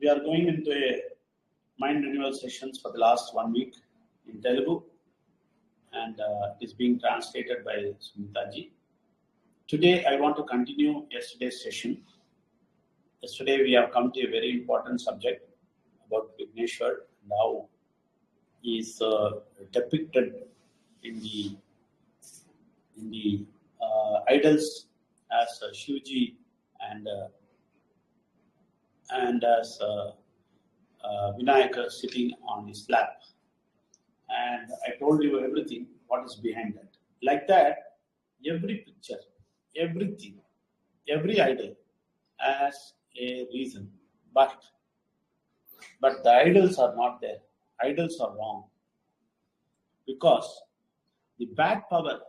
We are going into a mind renewal sessions for the last 1 week in Telugu, and it is being translated by Sunita ji. Today I want to continue yesterday's session. Yesterday we have come to a very important subject about Vigneshwar and how he is depicted in the idols as Shivji and as Vinayaka sitting on his lap. And I told you everything, what is behind that. Like that, every picture, everything, every idol has a reason. But the idols are not there. Idols are wrong. Because the bad power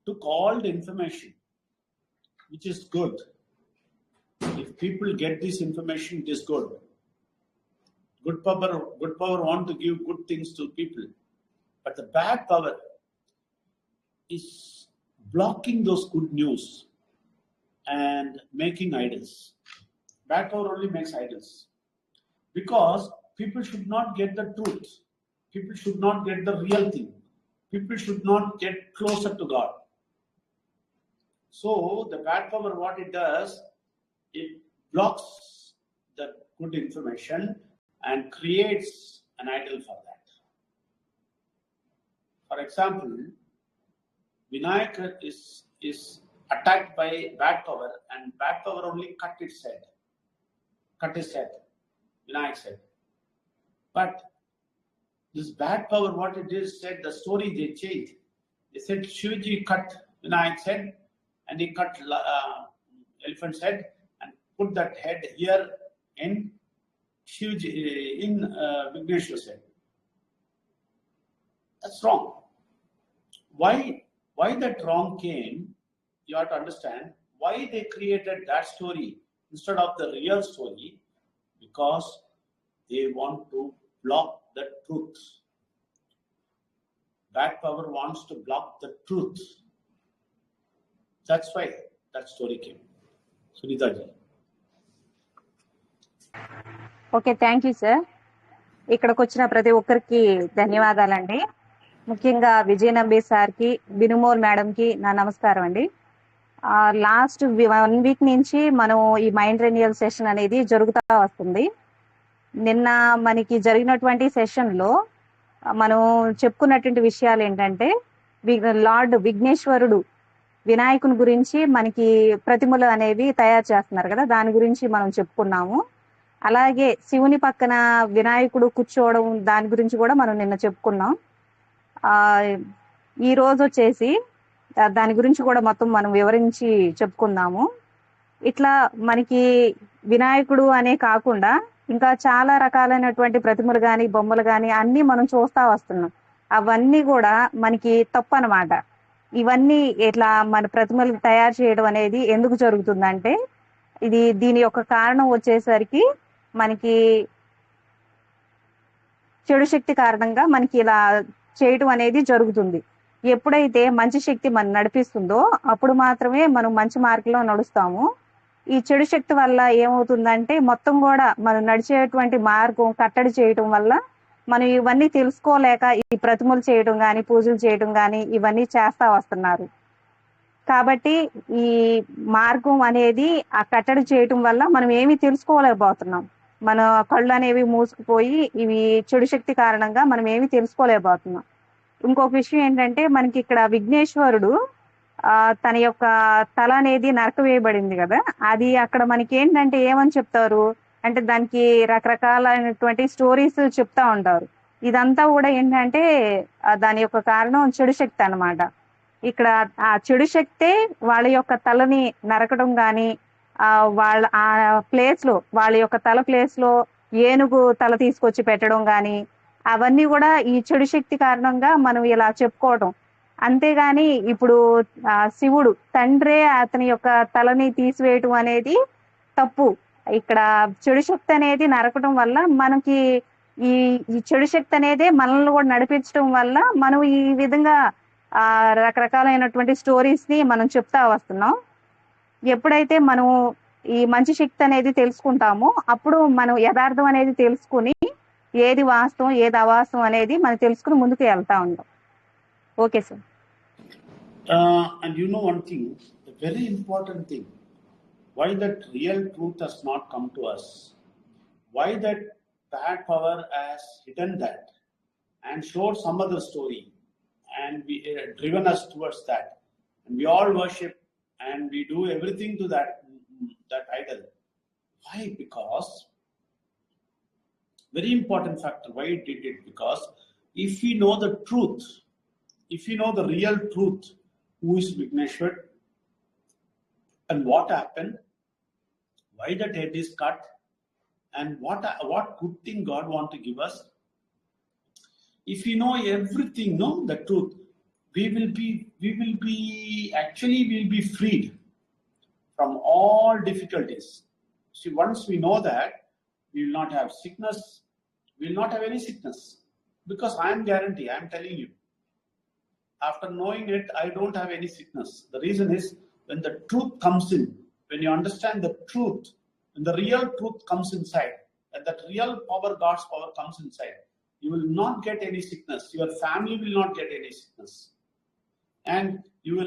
took all the information, which is good. If people get this information, it is good. Good power want to give good things to people. But the bad power is blocking those good news and making idols. Bad power only makes idols. Because people should not get the truth. People should not get the real thing. People should not get closer to God. So the bad power, what it does, it blocks the good information and creates an idol for that. For example, Vinayaka is attacked by bad power, and bad power only cut his head, Vinayak's head. But this bad power, what it is, said the story they changed. They said Shivji cut Vinayak's head, and he cut elephant's head and put that head here in Shivji, in Vigneshwar's head. That's wrong. Why that wrong came, you have to understand why they created that story instead of the real story, because they want to block the truth. Bad power wants to block the truth. That's why that story came. Sunita ji. Okay, thank you sir. ఇక్కడికి వచ్చిన ప్రతి ఒక్కరికి ధన్యవాదాలండి. ముఖ్యంగా విజయనంబి సార్కి, బినుమోల్ మేడంకి నా నమస్కారం అండి. లాస్ట్ 1 వీక్ నుంచి మనం ఈ మైండ్ రెన్యూవల్ సెషన్ అనేది జరుగుతూ వస్తుంది. నిన్న మనకి జరిగినటువంటి సెషన్లో మనం చెప్పుకున్నటువంటి విషయాలు ఏంటంటే, లార్డ్ విఘ్నేశ్వరుడు వినాయకుని గురించి మనకి ప్రతిమలు అనేవి తయారు చేస్తున్నారు కదా, దాని గురించి మనం చెప్పుకున్నాము. అలాగే శివుని పక్కన వినాయకుడు కూర్చోవడం, దాని గురించి కూడా మనం నిన్న చెప్పుకున్నాం. ఈ రోజు వచ్చేసి దాని గురించి కూడా మొత్తం మనం వివరించి చెప్పుకుందాము. ఇట్లా మనకి వినాయకుడు అనే కాకుండా ఇంకా చాలా రకాలైనటువంటి ప్రతిమలు కానీ బొమ్మలు కానీ అన్నీ మనం చూస్తా వస్తున్నాం. అవన్నీ కూడా మనకి తప్పు అన్నమాట. ఇవన్నీ ఇట్లా మన ప్రతిమలు తయారు చేయడం అనేది ఎందుకు జరుగుతుందంటే, దీని యొక్క కారణం వచ్చేసరికి మనకి చెడు శక్తి కారణంగా మనకి ఇలా చేయటం అనేది జరుగుతుంది. ఎప్పుడైతే మంచి శక్తి మనం నడిపిస్తుందో అప్పుడు మాత్రమే మనం మంచి మార్గంలో నడుస్తాము. ఈ చెడు శక్తి వల్ల ఏమవుతుందంటే మొత్తం కూడా మనం నడిచేటువంటి మార్గం కట్టడి చేయటం వల్ల మనం ఇవన్నీ తెలుసుకోలేక ఈ ప్రతిమలు చేయడం కానీ పూజలు చేయడం కానీ ఇవన్నీ చేస్తా వస్తున్నారు. కాబట్టి ఈ మార్గం అనేది ఆ కట్టడి చేయటం వల్ల మనం ఏమీ తెలుసుకోలేకపోతున్నాం. మన కళ్ళు అనేవి మూసుకుపోయి ఇవి చెడు శక్తి కారణంగా మనం ఏమీ తెలుసుకోలేకపోతున్నాం. ఇంకొక విషయం ఏంటంటే, మనకి ఇక్కడ విఘ్నేశ్వరుడు తన యొక్క తల అనేది నరకవేయబడింది కదా, అది అక్కడ మనకి ఏంటంటే ఏమని చెప్తారు అంటే, దానికి రకరకాలైనటువంటి స్టోరీస్ చెప్తా ఉంటారు. ఇదంతా కూడా ఏంటంటే దాని యొక్క కారణం చెడు శక్తి అన్నమాట. ఇక్కడ ఆ చెడు శక్తే వాళ్ళ యొక్క తలని నరకడం కానీ, వాళ్ళ ఆ ప్లేస్ లో వాళ్ళ యొక్క తల ప్లేస్ లో ఏనుగు తల తీసుకొచ్చి పెట్టడం కానీ, అవన్నీ కూడా ఈ చెడు శక్తి కారణంగా మనం ఇలా చెప్పుకోవటం. అంతేగాని ఇప్పుడు శివుడు తండ్రే అతని యొక్క తలని తీసివేయటం అనేది తప్పు. ఇక్కడ చెడు శక్తి అనేది నరకటం వల్ల మనకి ఈ చెడు శక్తి అనేది మనల్ని కూడా నడిపించడం వల్ల మనం ఈ విధంగా రకరకాలైనటువంటి స్టోరీస్ ని మనం చెప్తా వస్తున్నాం. ఎప్పుడైతే మనం ఈ మంచి శక్తి అనేది తెలుసుకుంటామో అప్పుడు మనం యథార్థం అనేది తెలుసుకుని ఏది వాస్తవం ఏది అవాస్తవం అనేది మనం తెలుసుకుని ముందుకు వెళ్తా ఉంటాం. Okay sir. And you know one thing, a very important thing, why that real truth has not come to us, why that bad power has hidden that and showed some other story, and we driven us towards that, and we all worship and we do everything to that idol. Why? Because very important factor why it did it, because if we know the truth, if we know the real truth, who is Vigneshwar and what happened, why that head is cut, and what good thing God want to give us, if we know everything, no, the truth, we will be actually we'll be freed from all difficulties. See, once we know that, we will not have sickness, we will not have any sickness, because I am guarantee, I am telling you, after knowing it, I don't have any sickness. The reason is, when the truth comes in, when you understand the truth, when the real truth comes inside, and that real power, God's power comes inside, you will not get any sickness. Your family will not get any sickness, and your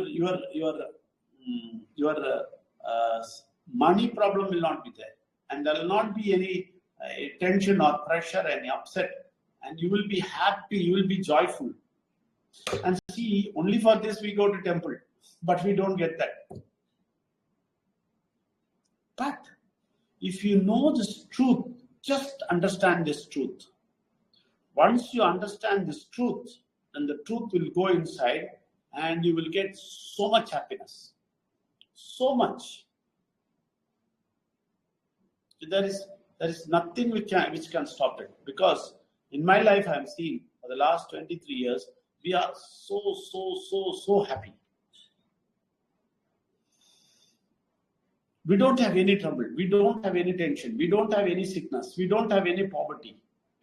money problem will not be there, and there will not be any tension or pressure, any upset, and you will be happy. You will be joyful. And see, only for this we go to temple, but we don't get that. But if you know this truth, just understand this truth. Once you understand this truth, then the truth will go inside and you will get so much happiness. So much. There is nothing which can stop it. Because in my life I am seeing for the last 23 years, we are so happy. We don't have any trouble. We don't have any tension. We don't have any sickness. We don't have any poverty.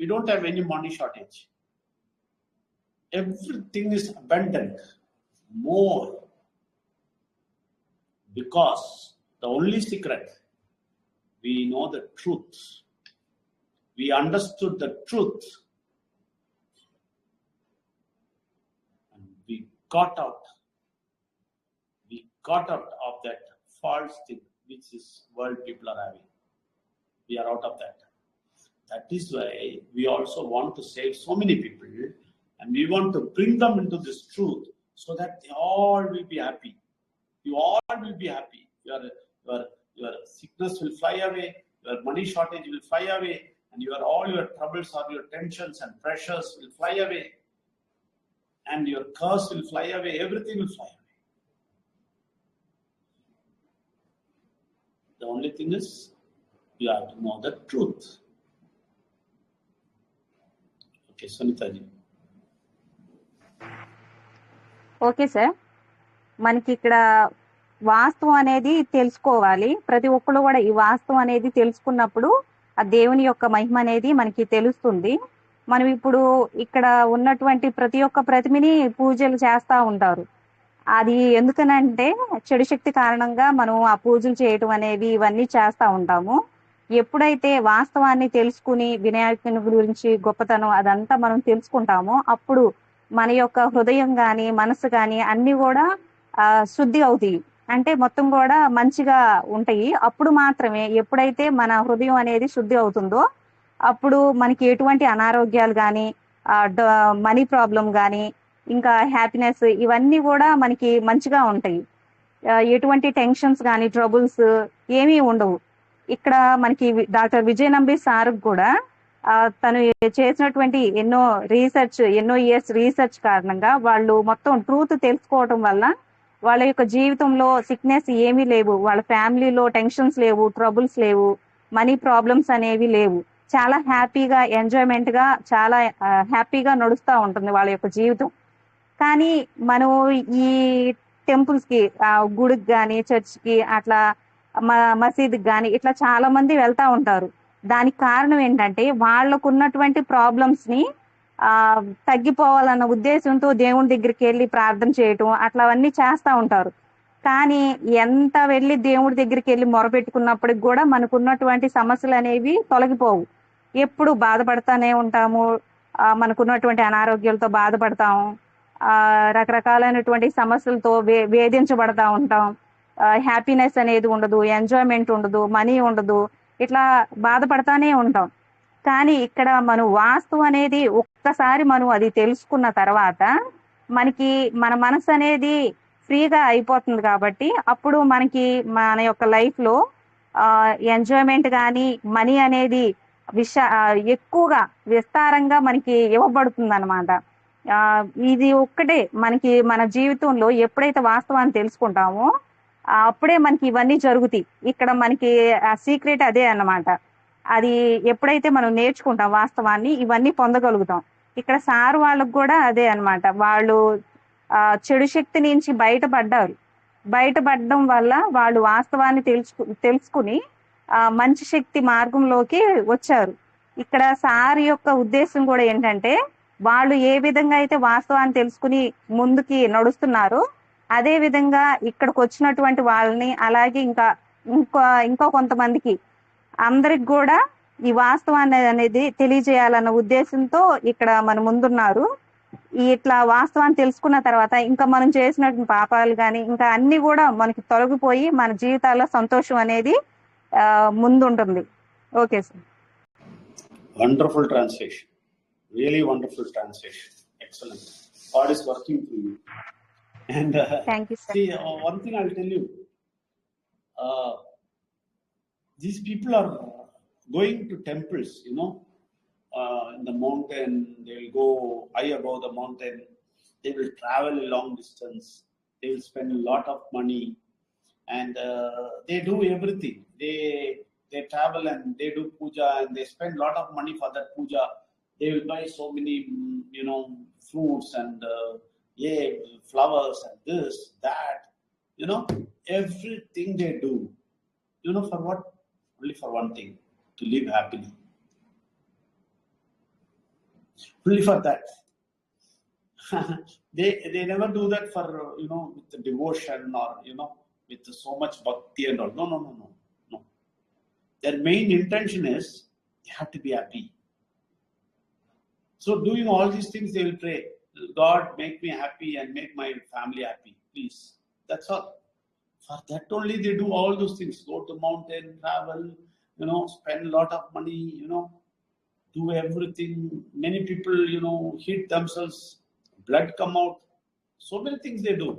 We don't have any money shortage. Everything is abundant. More. Because the only secret, we know the truth. We understood the truth. We got out of that false thing which is world people are having. We are out of that. That is why we also want to save so many people, and we want to bring them into this truth so that they all will be happy. You all will be happy. Your sickness will fly away, your money shortage will fly away, and all your troubles or your tensions and pressures will fly away. And your curse will fly away, everything will fly away. The only thing is, you have to know the truth. Okay, Sunita ji. Okay sir. మనకి ఇక్కడ వాస్తవం అనేది తెలుసుకోవాలి. ప్రతి ఒక్కరు కూడా ఈ వాస్తవం అనేది తెలుసుకున్నప్పుడు ఆ దేవుని యొక్క మహిమ అనేది మనకి తెలుస్తుంది. మనం ఇప్పుడు ఇక్కడ ఉన్నటువంటి ప్రతి ఒక్క ప్రతిమని పూజలు చేస్తూ ఉంటారు. అది ఎందుకనంటే చెడు శక్తి కారణంగా మనం ఆ పూజలు చేయటం అనేవి ఇవన్నీ చేస్తూ ఉంటాము. ఎప్పుడైతే వాస్తవాన్ని తెలుసుకుని వినాయకుని గురించి గొప్పతనం అదంతా మనం తెలుసుకుంటామో అప్పుడు మన యొక్క హృదయం కానీ మనసు కానీ అన్నీ కూడా శుద్ధి అవుతాయి. అంటే మొత్తం కూడా మంచిగా ఉంటాయి. అప్పుడు మాత్రమే ఎప్పుడైతే మన హృదయం అనేది శుద్ధి అవుతుందో అప్పుడు మనకి ఎటువంటి అనారోగ్యాలు కానీ మనీ ప్రాబ్లం కానీ ఇంకా హ్యాపీనెస్ ఇవన్నీ కూడా మనకి మంచిగా ఉంటాయి. ఎటువంటి టెన్షన్స్ కానీ ట్రబుల్స్ ఏమీ ఉండవు. ఇక్కడ మనకి డాక్టర్ విజయ్ నంబి సార్ కూడా తను చేసినటువంటి ఎన్నో ఇయర్స్ రీసెర్చ్ కారణంగా వాళ్ళు మొత్తం ట్రూత్ తెలుసుకోవటం వల్ల వాళ్ళ యొక్క జీవితంలో సిక్నెస్ ఏమీ లేవు, వాళ్ళ ఫ్యామిలీలో టెన్షన్స్ లేవు, ట్రబుల్స్ లేవు, మనీ ప్రాబ్లమ్స్ అనేవి లేవు. చాలా హ్యాపీగా ఎంజాయ్మెంట్ గా చాలా హ్యాపీగా నడుస్తూ ఉంటుంది వాళ్ళ యొక్క జీవితం. కానీ మనం ఈ టెంపుల్స్ కి గుడికి కానీ చర్చ్కి అట్లా మసీద్కి కానీ ఇట్లా చాలా మంది వెళ్తా ఉంటారు. దానికి కారణం ఏంటంటే వాళ్ళకు ఉన్నటువంటి ప్రాబ్లమ్స్ ని తగ్గిపోవాలన్న ఉద్దేశంతో దేవుని దగ్గరికి వెళ్ళి ప్రార్థన చేయటం అట్లా అవన్నీ చేస్తూ ఉంటారు. కానీ ఎంత వెళ్ళి దేవుడి దగ్గరికి వెళ్ళి మొరపెట్టుకున్నప్పటికి కూడా మనకున్నటువంటి సమస్యలు అనేవి తొలగిపోవు. ఎప్పుడు బాధపడతానే ఉంటాము. మనకున్నటువంటి అనారోగ్యాలతో బాధపడతాము. రకరకాలైనటువంటి సమస్యలతో వేధించబడతా ఉంటాం. హ్యాపీనెస్ అనేది ఉండదు, ఎంజాయ్మెంట్ ఉండదు, మనీ ఉండదు, ఇట్లా బాధపడతానే ఉంటాం. కానీ ఇక్కడ మనం వాస్తవం అనేది ఒక్కసారి మనం అది తెలుసుకున్న తర్వాత మనకి మన మనసు అనేది ఫ్రీగా అయిపోతుంది. కాబట్టి అప్పుడు మనకి మన యొక్క లైఫ్ లో ఎంజాయ్మెంట్ కానీ మనీ అనేది ఎక్కువగా విస్తారంగా మనకి ఇవ్వబడుతుంది అనమాట. ఇది ఒక్కటే మనకి మన జీవితంలో ఎప్పుడైతే వాస్తవాన్ని తెలుసుకుంటామో అప్పుడే మనకి ఇవన్నీ జరుగుతాయి. ఇక్కడ మనకి ఆ సీక్రెట్ అదే అన్నమాట. అది ఎప్పుడైతే మనం నేర్చుకుంటాం వాస్తవాన్ని ఇవన్నీ పొందగలుగుతాం. ఇక్కడ సార్ వాళ్ళకు కూడా అదే అన్నమాట. వాళ్ళు చెడు శక్తి నుంచి బయటపడడం వల్ల వాళ్ళు వాస్తవాన్ని తెలుసుకుని మంచి శక్తి మార్గంలోకి వచ్చారు. ఇక్కడ సార్ యొక్క ఉద్దేశం కూడా ఏంటంటే వాళ్ళు ఏ విధంగా అయితే వాస్తవాన్ని తెలుసుకుని ముందుకి నడుస్తున్నారో అదే విధంగా ఇక్కడికి వచ్చినటువంటి వాళ్ళని అలాగే ఇంకా కొంతమందికి అందరికి కూడా ఈ వాస్తవాన్ని అనేది తెలియజేయాలన్న ఉద్దేశంతో ఇక్కడ మన ముందున్నారు. ఇట్లా వాస్తవాన్ని తెలుసుకున్న తర్వాత ఇంకా మనం చేసినటువంటి పాపాలు కానీ ఇంకా అన్ని కూడా మనకి తొలగిపోయి మన జీవితాల్లో సంతోషం అనేది ముందుంటుంది. Okay sir. Wonderful translation. Really wonderful translation. Excellent. God is working through you. And thank you, sir. See, one thing I'll tell you. These people are going to temples, in the mountain. They will go high above the mountain. They will travel a long distance. They will spend a lot of money. And they do everything. They travel and they do puja and they spend a lot of money for that puja. They will buy so many, fruits and flowers and this, that, everything they do. For what? Only for one thing, to live happily. Only for that. They never do that for, with the devotion or, with so much bhakti and all. No. Their main intention is they have to be happy. So doing all these things, they will pray, God, make me happy and make my family happy, please. That's all. For that only they do all those things. Go to mountain, travel, spend a lot of money, do everything. Many people, hit themselves, blood come out. So many things they do.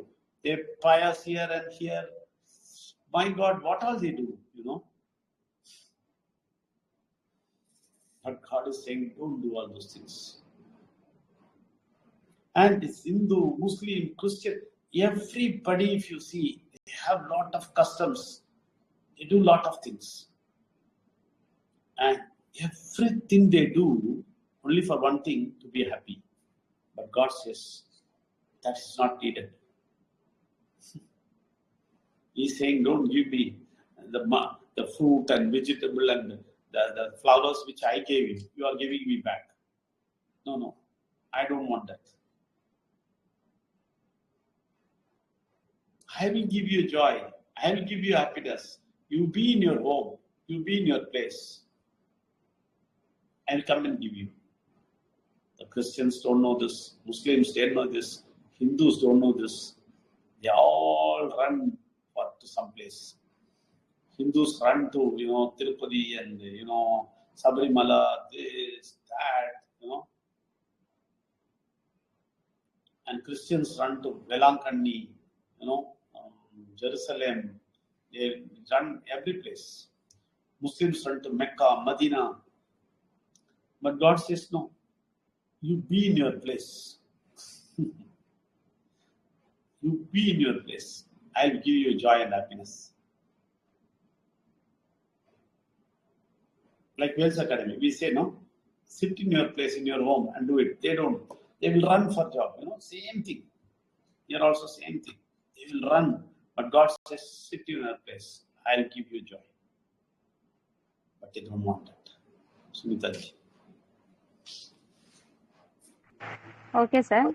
They pious here and here. My God, what all they do, But God is saying, don't do all those things. And it's Hindu, Muslim, Christian, everybody, if you see, they have lot of customs. They do lot of things. And everything they do only for one thing, to be happy. But God says, that is not needed. He's saying, don't give me the fruit and vegetable and the flowers which I gave you. You are giving me back. No. I don't want that. I will give you joy. I will give you happiness. You be in your home. You be in your place. I will come and give you. The Christians don't know this. Muslims don't know this. Hindus don't know this. They all run to some place. Hindus run to, Tirupati and, Sabarimala, this, that, And Christians run to Velankanni, Jerusalem. They run every place. Muslims run to Mecca, Medina. But God says, no. You be in your place. You be in your place. I will give you joy and happiness. Like Wales Academy, we say, no, sit in your place, in your home and do it. They don't. They will run for job, same thing. Here also same thing. They will run. But God says, sit in your place. I'll give you joy. But they don't want that. Sunita ji. Okay sir.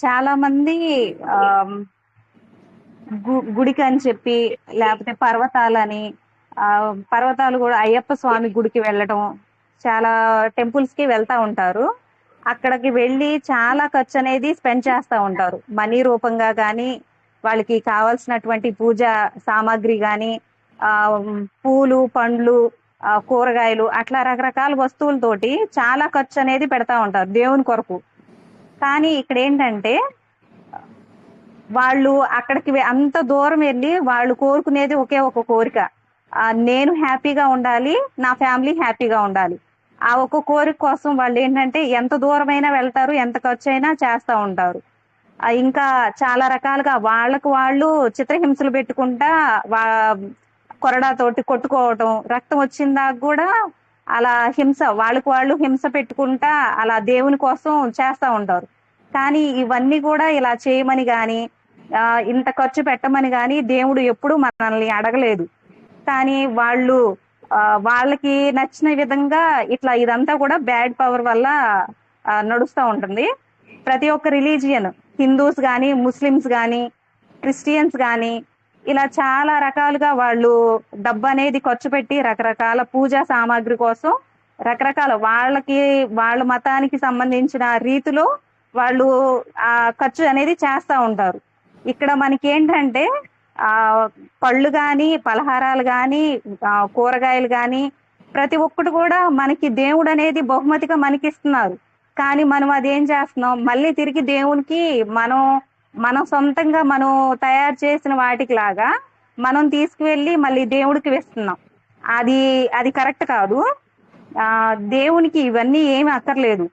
చాలా మంది గుడికి అని చెప్పి, లేకపోతే పర్వతాలని, పర్వతాలు కూడా అయ్యప్ప స్వామి గుడికి వెళ్ళటం, చాలా టెంపుల్స్ కి వెళ్తా ఉంటారు. అక్కడికి వెళ్ళి చాలా ఖర్చు అనేది స్పెండ్ చేస్తూ ఉంటారు. మనీ రూపంగా కానీ, వాళ్ళకి కావాల్సినటువంటి పూజ సామాగ్రి కానీ, పూలు, పండ్లు, కూరగాయలు, అట్లా రకరకాల వస్తువులతోటి చాలా ఖర్చు అనేది పెడతా ఉంటారు దేవుని కొరకు. కానీ ఇక్కడ ఏంటంటే, వాళ్ళు అక్కడికి అంత దూరం వెళ్ళి వాళ్ళు కోరుకునేది ఒకే ఒక కోరిక, నేను హ్యాపీగా ఉండాలి, నా ఫ్యామిలీ హ్యాపీగా ఉండాలి. ఆ ఒక్క కోరిక కోసం వాళ్ళు ఏంటంటే ఎంత దూరమైనా వెళ్తారు, ఎంత ఖర్చు అయినా చేస్తూ ఉంటారు. ఇంకా చాలా రకాలుగా వాళ్ళకు వాళ్ళు చిత్రహింసలు పెట్టుకుంటా, కొరడాతోటి కొట్టుకోవటం, రక్తం వచ్చిన దాకా కూడా అలా హింస, వాళ్ళకు వాళ్ళు హింస పెట్టుకుంటా అలా దేవుని కోసం చేస్తూ ఉంటారు. కానీ ఇవన్నీ కూడా ఇలా చేయమని కానీ, ఇంత ఖర్చు పెట్టమని కానీ దేవుడు ఎప్పుడు మనల్ని అడగలేదు. కానీ వాళ్ళు వాళ్ళకి నచ్చిన విధంగా ఇట్లా ఇదంతా కూడా బ్యాడ్ పవర్ వల్ల నడుస్తూ ఉంటుంది. ప్రతి ఒక్క రిలీజియన్, హిందూస్ కానీ, ముస్లిమ్స్ కానీ, క్రిస్టియన్స్ కానీ, ఇలా చాలా రకాలుగా వాళ్ళు డబ్బు అనేది ఖర్చు పెట్టి రకరకాల పూజా సామాగ్రి కోసం రకరకాల వాళ్ళ మతానికి సంబంధించిన రీతిలో వాళ్ళు ఆ ఖర్చు అనేది చేస్తూ ఉంటారు. ఇక్కడ మనకి ఏంటంటే పళ్ళు కానీ, పలహారాలు కానీ, కూరగాయలు కానీ, ప్రతి ఒక్కటి కూడా మనకి దేవుడు అనేది బహుమతిగా మనకి ఇస్తున్నారు. కానీ మనం అదేం చేస్తున్నాం, మళ్ళీ తిరిగి దేవునికి మనం సొంతంగా మనం తయారు చేసిన వాటికి లాగా మనం తీసుకువెళ్ళి మళ్ళీ దేవుడికి వేస్తున్నాం. అది కరెక్ట్ కాదు. దేవునికి ఇవన్నీ ఏమి అక్కర్లేదు.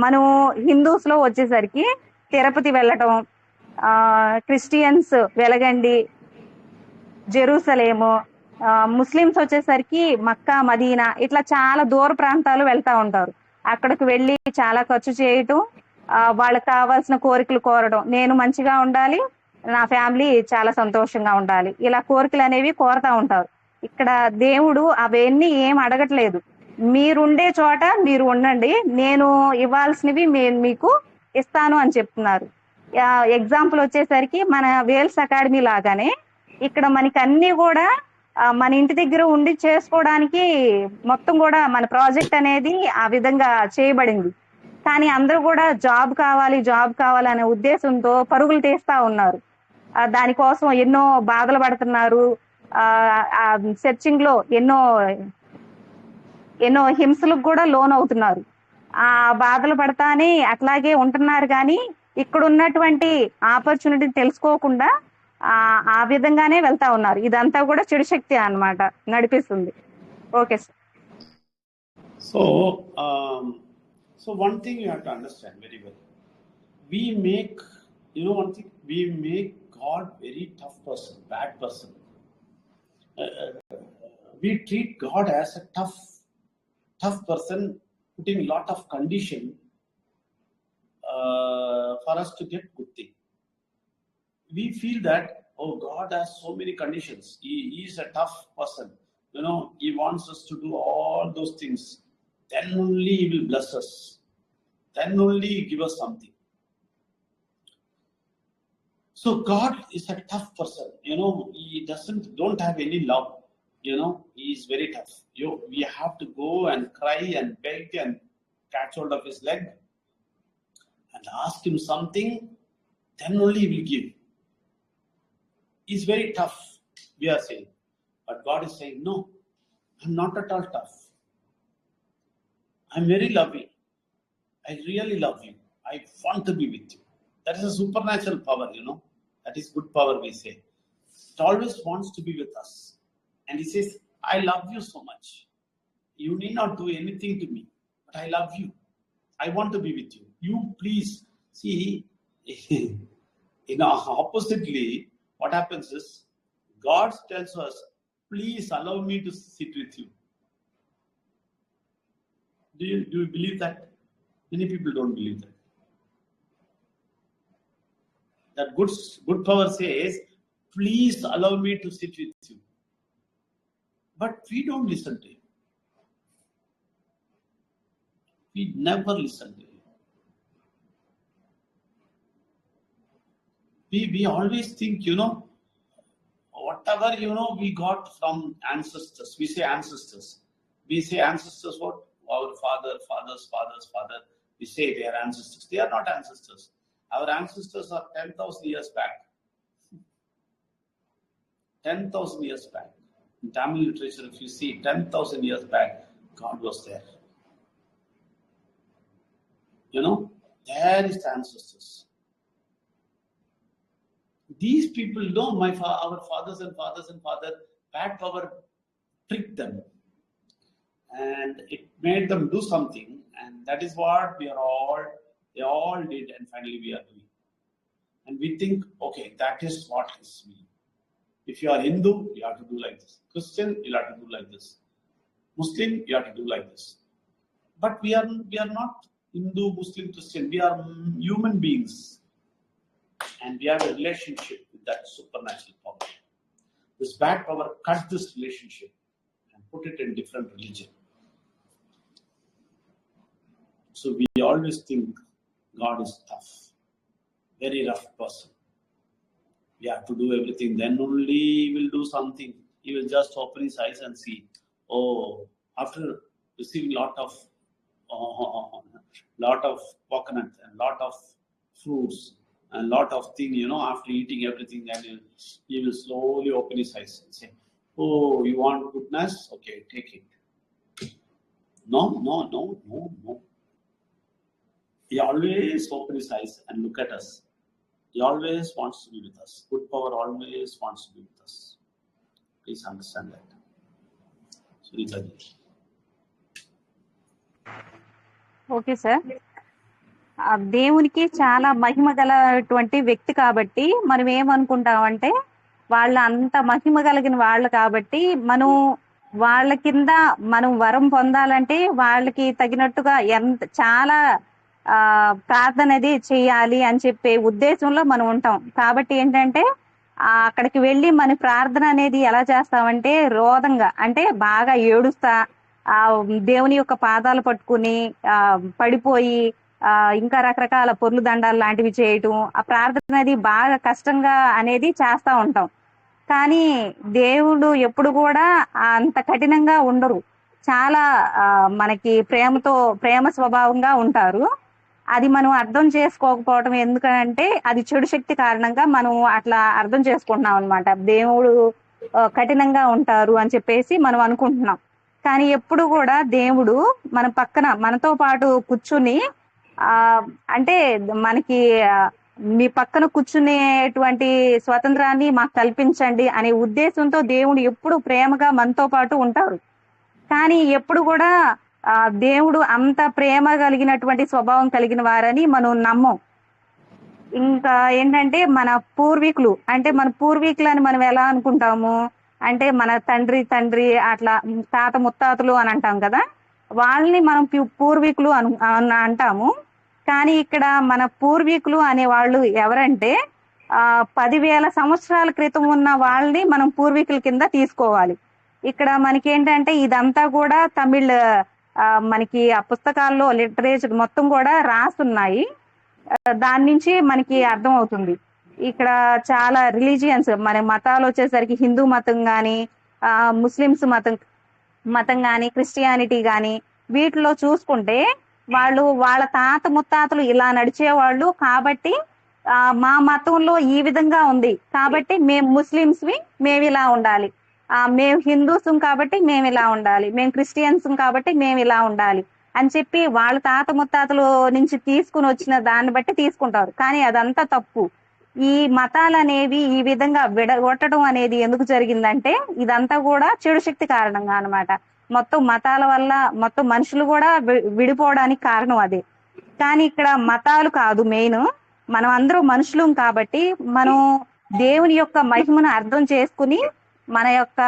మనం హిందూస్ లో వచ్చేసరికి తిరుపతి వెళ్ళటం, క్రిస్టియన్స్ వెలగండి, జెరూసలేము, ముస్లిమ్స్ వచ్చేసరికి మక్కా, మదీనా, ఇట్లా చాలా దూర ప్రాంతాలు వెళ్తా ఉంటారు. అక్కడికి వెళ్ళి చాలా ఖర్చు చేయటం, వాళ్ళకి కావాల్సిన కోరికలు కోరడం, నేను మంచిగా ఉండాలి, నా ఫ్యామిలీ చాలా సంతోషంగా ఉండాలి, ఇలా కోరికలు అనేవి కోరుతా ఉంటారు. ఇక్కడ దేవుడు అవన్నీ ఏం అడగట్లేదు. మీరుండే చోట మీరు ఉండండి, నేను ఇవ్వాల్సినవి మీకు ఇస్తాను అని చెప్తున్నారు. ఎగ్జాంపుల్ వచ్చేసరికి మన వేల్స్ అకాడమీ లాగానే ఇక్కడ మనకి అన్ని కూడా మన ఇంటి దగ్గర ఉండి చేసుకోవడానికి మొత్తం కూడా మన ప్రాజెక్ట్ అనేది ఆ విధంగా చేయబడింది. కానీ అందరూ కూడా జాబ్ కావాలి అనే ఉద్దేశంతో పరుగులు తీస్తా ఉన్నారు. దానికోసం ఎన్నో బాధలు పడుతున్నారు. సెర్చింగ్ లో ఎన్నో హింసలకు కూడా లోన్ అవుతున్నారు. ఆ బాధలు పడతానే అట్లాగే ఉంటున్నారు. కానీ ఇక్కడ ఉన్నటువంటి ఆపర్చునిటీ తెలుసుకోకుండా ఆ విధంగానే వెళ్తా ఉన్నారు. ఇదంతా కూడా చెడు శక్తి అన్నమాట నడిపిస్తుంది. Okay sir. So one thing you have to understand very well. We make God very tough person, bad person. We treat God as a tough person, putting lot of condition for us to get good thing. We feel that, oh, God has so many conditions. He is a tough person. He wants us to do all those things. Then only He will bless us. Then only He give us something. So God is a tough person. He don't have any love. He is very tough. We have to go and cry and beg and catch hold of His leg and ask Him something. Then only He will give. He's very tough, we are saying. But God is saying, no, I'm not at all tough. I'm very loving. I really love you. I want to be with you. That is a supernatural power, That is good power, we say. It always wants to be with us. And He says, I love you so much. You need not do anything to me, but I love you. I want to be with you. You please. See, oppositely, what happens is, God tells us, please allow me to sit with you. Do you believe that? Many people don't believe that. That good power says, please allow me to sit with you. But we don't listen to Him. We never listen to Him. We always think, whatever we got from ancestors. We say ancestors. What? Our father. We say they are ancestors. They are not ancestors. Our ancestors are 10,000 years back. 10,000 years back. In Tamil literature, if you see 10,000 years back, God was there. There is the ancestors. These people know our fathers and father, bad power tricked them. And it made them do something. And that is what they all did, and finally we are doing. And we think, okay, that is what is me. If you are Hindu, you have to do like this. Christian, you have to do like this. Muslim, you have to do like this. But we are not Hindu, Muslim, Christian. We are human beings. And we have a relationship with that supernatural power. This bad power cut this relationship and put it in different religion. So we always think God is tough, very rough person. We have to do everything. Then only he will do something. He will just open his eyes and see. Oh, after receiving lot of coconut and lot of fruits and lot of things, after eating everything, then he will slowly open his eyes and say, oh, you want goodness? Okay, take it. No. He always opens his eyes and look at us. He always wants to be with us. Good power always wants to be with us. Please understand that. Sunitaji. Okay sir. దేవునికి చాలా మహిమ గలటువంటి వ్యక్తి కాబట్టి మనం ఏమనుకుంటామంటే వాళ్ళ అంత మహిమ కలిగిన వాళ్ళు కాబట్టి మనం వాళ్ళ కింద మనం వరం పొందాలంటే వాళ్ళకి తగినట్టుగా చాలా ప్రార్థన అనేది చేయాలి అని చెప్పే ఉద్దేశంలో మనం ఉంటాం. కాబట్టి ఏంటంటే అక్కడికి వెళ్ళి మన ప్రార్థన అనేది ఎలా చేస్తామంటే రోదంగా, అంటే బాగా ఏడుస్తా దేవుని యొక్క పాదాలు పట్టుకుని పడిపోయి ఇంకా రకరకాల పొర్లు దండాలు లాంటివి చేయటం, ఆ ప్రార్థన అనేది బాగా కష్టంగా అనేది చేస్తా ఉంటాం. కానీ దేవుడు ఎప్పుడు కూడా అంత కఠినంగా ఉండరు. చాలా మనకి ప్రేమ స్వభావంగా ఉంటారు. అది మనం అర్థం చేసుకోకపోవటం ఎందుకంటే అది చెడు శక్తి కారణంగా మనం అట్లా అర్థం చేసుకుంటున్నాం అనమాట. దేవుడు కఠినంగా ఉంటారు అని చెప్పేసి మనం అనుకుంటున్నాం. కానీ ఎప్పుడు కూడా దేవుడు మన పక్కన మనతో పాటు కూర్చుని అంటే మనకి మీ పక్కన కూర్చునేటువంటి స్వతంత్రాన్ని మాకు కల్పించండి అనే ఉద్దేశంతో దేవుడు ఎప్పుడు ప్రేమగా మనతో పాటు ఉంటారు. కానీ ఎప్పుడు కూడా దేవుడు అంత ప్రేమ కలిగినటువంటి స్వభావం కలిగిన వారని మనం నమ్మం. ఇంకా ఏంటంటే మన పూర్వీకులని మనం ఎలా అనుకుంటాము అంటే మన తండ్రి అట్లా తాత ముత్తాతలు అని అంటాం కదా, వాళ్ళని మనం పూర్వీకులు అంటాము. కానీ ఇక్కడ మన పూర్వీకులు అనే వాళ్ళు ఎవరంటే 10,000 సంవత్సరాల క్రితం ఉన్న వాళ్ళని మనం పూర్వీకుల కింద తీసుకోవాలి. ఇక్కడ మనకేంటంటే ఇదంతా కూడా తమిళ్ మనకి ఆ పుస్తకాల్లో లిటరేచర్ మొత్తం కూడా రాస్తున్నాయి. దాని నుంచి మనకి అర్థం అవుతుంది. ఇక్కడ చాలా రిలీజియన్స్ మన మతాలు వచ్చేసరికి హిందూ మతం కానీ ముస్లిమ్స్ మతం కానీ క్రిస్టియానిటీ కానీ వీటిలో చూసుకుంటే వాళ్ళ తాత ముత్తాతలు ఇలా నడిచేవాళ్ళు కాబట్టి మా మతంలో ఈ విధంగా ఉంది కాబట్టి మేము ముస్లిమ్స్వి మేము ఇలా ఉండాలి, మేము హిందూస్ కాబట్టి మేము ఇలా ఉండాలి, మేము క్రిస్టియన్స్ కాబట్టి మేము ఇలా ఉండాలి అని చెప్పి వాళ్ళ తాత ముత్తాతలు నుంచి తీసుకుని వచ్చిన దాన్ని బట్టి తీసుకుంటారు. కానీ అదంతా తప్పు. ఈ మతాలు అనేవి ఈ విధంగా విడగొట్టడం అనేది ఎందుకు జరిగిందంటే ఇదంతా కూడా చెడు శక్తి కారణంగా అన్నమాట. మొత్తం మతాల వల్ల మొత్తం మనుషులు కూడా విడిపోవడానికి కారణం అదే. కానీ ఇక్కడ మతాలు కాదు మెయిన్, మనం అందరూ మనుషులం కాబట్టి మనం దేవుని యొక్క మహిమను అర్థం చేసుకుని మన యొక్క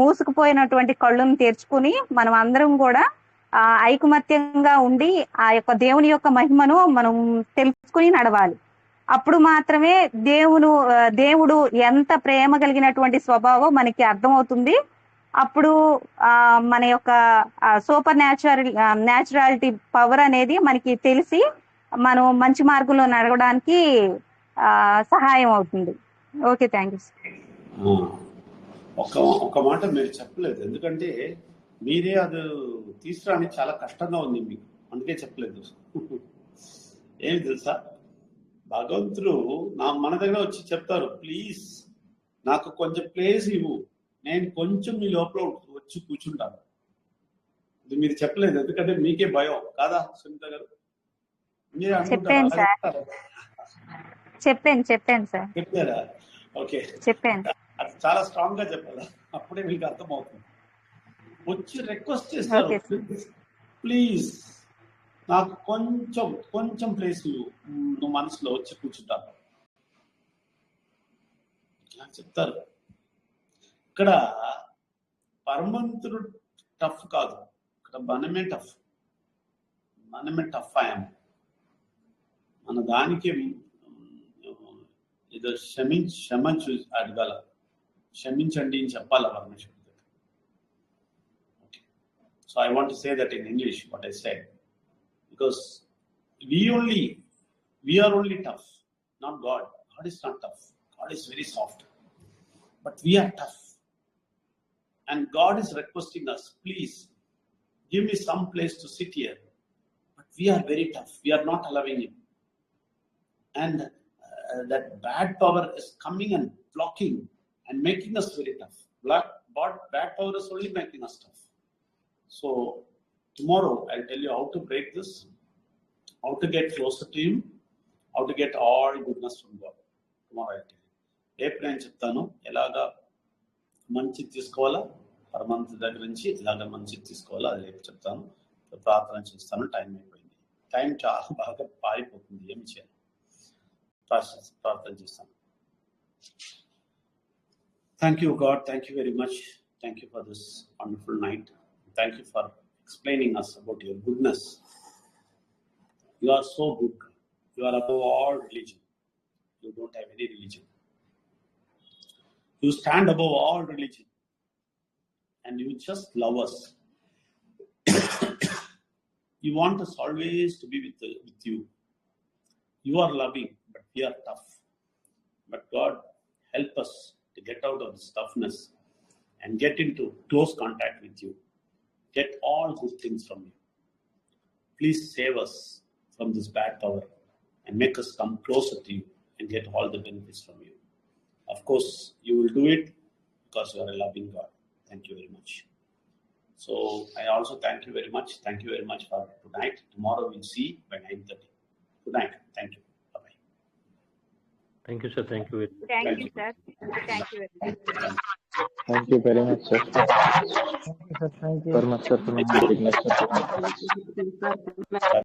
మూసుకుపోయినటువంటి కళ్ళును తెరుచుకుని మనం అందరం కూడా ఐకమత్యంగా ఉండి ఆ యొక్క దేవుని యొక్క మహిమను మనం తెలుసుకుని నడవాలి. అప్పుడు మాత్రమే దేవుడు ఎంత ప్రేమ కలిగినటువంటి స్వభావం మనకి అర్థమవుతుంది. అప్పుడు మన యొక్క సూపర్ న్యాచురాలిటీ పవర్ అనేది మనకి తెలిసి మనం మంచి మార్గంలో నడవడానికి సహాయం అవుతుంది. Okay, thank you. ఒక మాట మీరు చెప్పలేదు, ఎందుకంటే మీరే అది తీసుకురానికి చాలా కష్టంగా ఉంది మీకు, అందుకే చెప్పలేదు. ఏమి తెలుసా, భగవంతుడు మన దగ్గర వచ్చి చెప్తారు, ప్లీజ్ నాకు కొంచెం ప్లేస్ ఇవ్వు, నేను కొంచెం మీ లోపల వచ్చి కూర్చుంటాను. ఇది మీరు చెప్పలేదు, ఎందుకంటే మీకే భయం కాదా సునీత గారు? మీరు చెప్పాను సార్. చెప్పారా? ఓకే, చెప్పాను. అది చాలా స్ట్రాంగ్ గా చెప్పాలా, అప్పుడే మీకు అర్థమవుతుంది. వచ్చి రిక్వెస్ట్ చేస్తారు, ప్లీజ్ నాకు కొంచెం ప్లేస్ నువ్వు మనసులో వచ్చి కూర్చుంటాను చెప్తారు. ఇక్కడ పరమంతుడు టఫ్ కాదు, ఇక్కడ మనమే టఫ్ అయ్యాము. మన దానికి ఏదో అడగాల, క్షమించండి అని చెప్పాలి పరమేశ్వరుడు దగ్గర. Okay, so I want to say that in English what I said, because we are only tough, not God. God is not tough. God is very soft, but we are tough, and God is requesting us, please give me some place to sit here, but we are very tough. We are not allowing him, and that bad power is coming and blocking and making us very tough. Bad power is only making us tough. So tomorrow I'll tell you how to break this, how to get closer to him, how to get all goodness from God. Tomorrow I'll tell you. రేపు నేను చెప్తాను ఎలాగా మంచి తీసుకోవాలా, పరమంతుడి దగ్గర నుంచి ఎలాగా మంచి తీసుకోవాలా, అది రేపు చెప్తాను. ప్రార్థన చేస్తాను, టైం అయిపోయింది. టైం చాలా బాగా పారిపోతుంది, ఏమి చేయాలి? ప్రార్థన చేస్తాను. Thank you God, thank you very much. Thank you for this wonderful night. Thank you for explaining us about your goodness. You are so good. You are above all religion. You don't have any religion. You stand above all religion, and you just love us. You want us always to be with you. You are loving, but we are tough. But God, help us to get out of this toughness and get into close contact with you. Get all good things from you. Please save us from this bad power and make us come closer to you and get all the benefits from you. Of course, you will do it because you are a loving God. Thank you very much. So I also thank you very much. Thank you very much for tonight. Tomorrow we'll see by 9:30. Good night. Thank you. Bye-bye. Thank you, sir. Thank you very much. Thank you, sir. Thank you very much. Thank you very much, sir. Thank you, sir. Thank you. Very much, sir.